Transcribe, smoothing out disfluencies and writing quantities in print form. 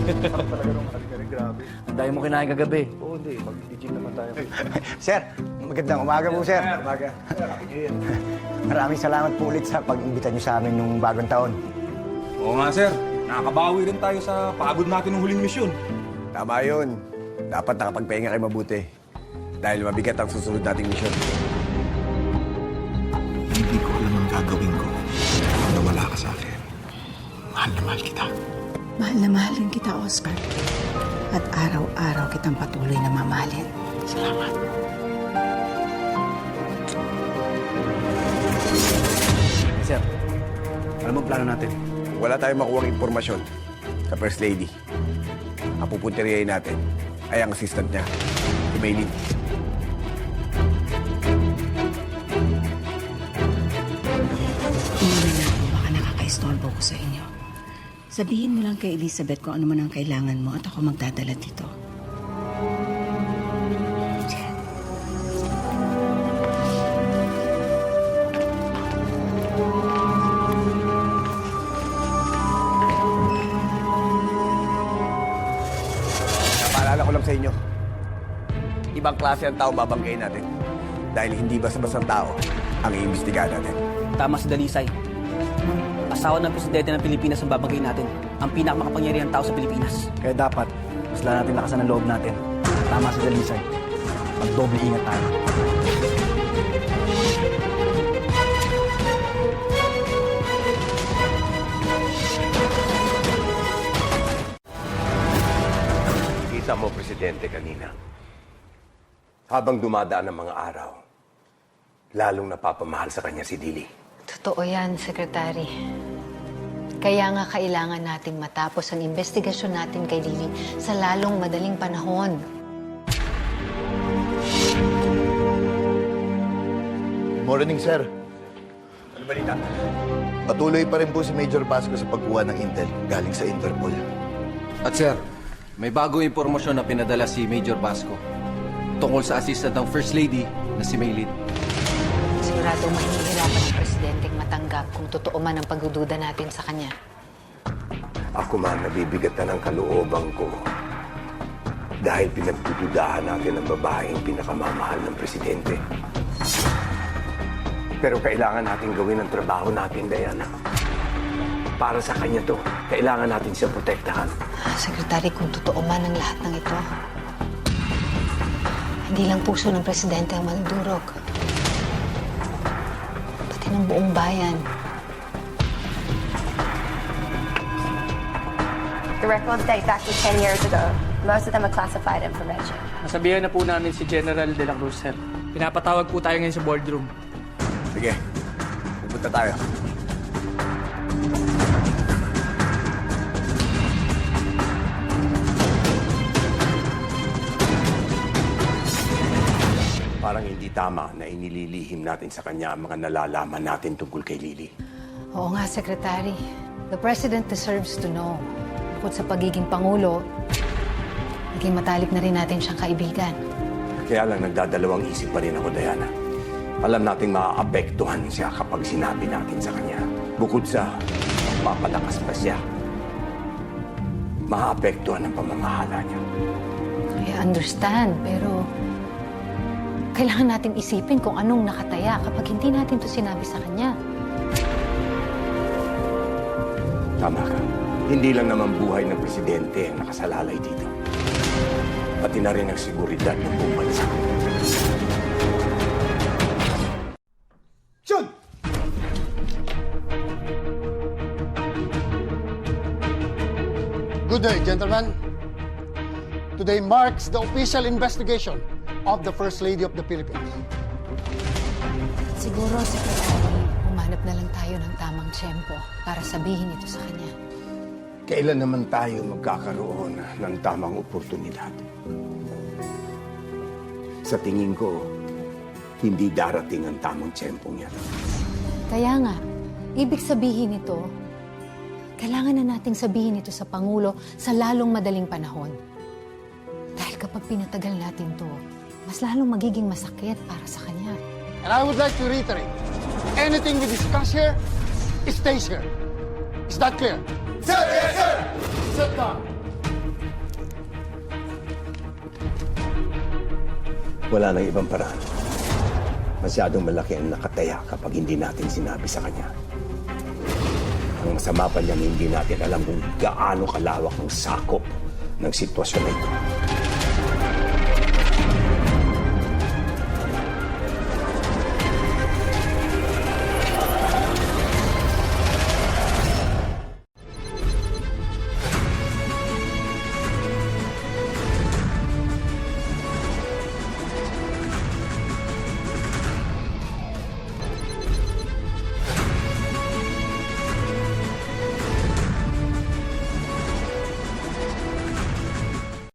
Sarap talaga nung kari-kari, grabe. Ang dami mo kinain kagabi. Oo, hindi. Mag-digit naman tayo. Sir, magandang umaga po, sir. Umaga. Maraming salamat po ulit sa pag-imbita niyo sa amin nung bagong taon. Oo nga, sir. Nakakabawi rin tayo sa pagod natin ng huling misyon. Tama yun. Dapat nakapagpahinga kayo mabuti. Dahil mabigat ang susunod nating misyon. Hindi ko alam ang gagawin ko kung nawala ka sa akin. Mahal na mahal kita. Mahal na mahalin kita, Oscar. At araw-araw kitang patuloy na mamahalin. Salamat. Sir, alam mo ang plano natin? Wala tayong makuha impormasyon sa First Lady. Ang pupunteriyahin natin ay ang assistant niya, si Maylin. Umuwi na ako, baka nakaka-istorbo ko sa inyo. Sabihin mo lang kay Elizabeth kung ano man ang kailangan mo at ako magdadala dito. Sige. Napaalala ko lang sa inyo, ibang klase ang tao babanggain natin. Dahil hindi basta-bastang tao ang iimbestigahan natin. Tama si Dalisay. Asawa ng presidente ng Pilipinas ang babagay natin. Ang pinakamakapangyarihang tao sa Pilipinas. Kaya dapat, mas lalo natin lakasan ang loob natin. Tama si Dalisay. Magdoble ingat tayo. Kita mo, Presidente, kanina. Habang dumadaan ang mga araw, lalong napapamahal sa kanya si Dili. Totoo yan, Secretary. Kaya nga kailangan nating matapos ang investigasyon natin kay Lily sa lalong madaling panahon. Morning, sir. Ano balita? Patuloy pa rin po si Major Basco sa pagkuha ng intel galing sa Interpol. At sir, may bagong impormasyon na pinadala si Major Basco tungkol sa assistant ng First Lady na si Maylin. Siguradong mahihirapan ang presidenteng matanggap kung totoo man ang pagdududa natin sa kanya. Ako man nabibigatan ng kalooban ko dahil pinagdududahan natin ang babaeng pinakamamahal ng Presidente. Pero kailangan natin gawin ang trabaho natin, Diana. Para sa kanya to, kailangan natin siyang protektahan. Secretary, kung totoo man ang lahat ng ito, hindi lang puso ng presidente ang madudurog. Pati ng buong bayan. The records date back to 10 years ago. Most of them are classified information. Nasabihan na po namin si General De La Cruz, sir. Pinapatawag po tayo ngayon sa boardroom. Sige, pupunta tayo. Parang hindi tama na inililihim natin sa kanya ang mga nalalaman natin tungkol kay Lily. Oo nga, Secretary. The President deserves to know. Bukod sa pagiging Pangulo, naging matalik na rin natin siyang kaibigan. Kaya lang nagdadalawang isip pa rin ako, Diana. Alam nating maaapektuhan siya kapag sinabi natin sa kanya. Bukod sa papalakas pa siya, maaapektuhan ang pamamahala niya. I understand, pero kailangan nating isipin kung anong nakataya kapag hindi natin to sinabi sa kanya. Tama ka. Hindi lang naman buhay ng presidente ang nakasalalay dito. Pati na rin ang seguridad ng buong bansa. John! Good day, gentlemen. Today marks the official investigation of the First Lady of the Philippines. Siguro, Secretary, humanap na lang tayo ng tamang tiyempo para sabihin ito sa kanya. Kailan naman tayo magkakaroon ng tamang oportunidad? Sa tingin ko, hindi darating ang tamang tiyempong yan. Kaya nga, ibig sabihin nito, kailangan na nating sabihin ito sa Pangulo sa lalong madaling panahon. Dahil kapag pinatagal natin to, mas lalong magiging masakit para sa kanya. And I would like to reiterate, anything we discuss here, it stays here. Is that clear? Sir, yes, sir! Sit down. Wala nang ibang paraan. Masyadong malaki ang nakataya kapag hindi natin sinabi sa kanya. Ang masama pa niyan, hindi natin alam kung gaano kalawak ang sakop ng sitwasyon na ito.